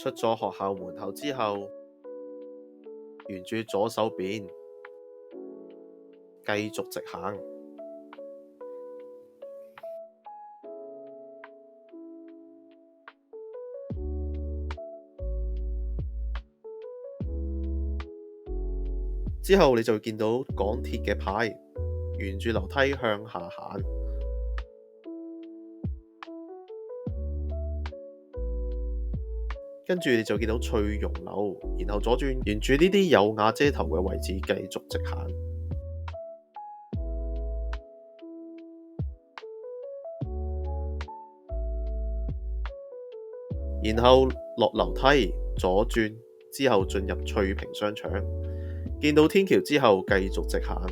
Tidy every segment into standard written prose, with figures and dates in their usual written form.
出咗學校門口之後，沿住左手邊繼續直行。之後你就會見到港鐵嘅牌，沿住樓梯向下行。跟住你就見到翠榕樓，然後左轉，沿住呢啲有瓦遮頭嘅位置繼續直行。然後落樓梯左轉，之後進入翠屏商場，見到天橋之後繼續直行。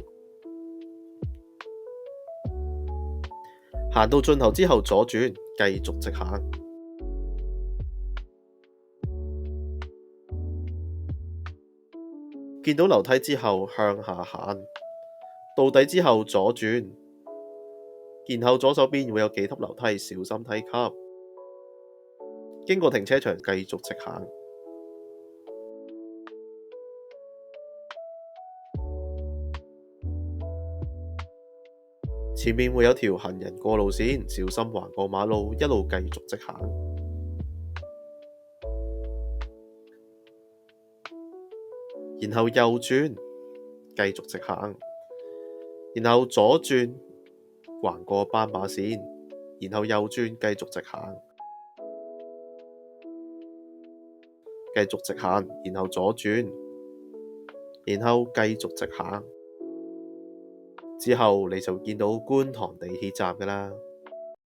行到盡頭之後左轉，繼續直行。見到樓梯之後向下行，到底之後左轉，然後左手邊會有幾級樓梯，小心梯級。經過停車場繼續直行。前面會有條行人過路線，小心橫過馬路，一路繼續直行。然後右轉，繼續直行，然後左轉，橫過斑馬線，然後右轉，繼續直行，繼續直行，然後左轉，然後繼續直行，之後你就見到觀塘地鐵站㗎喇。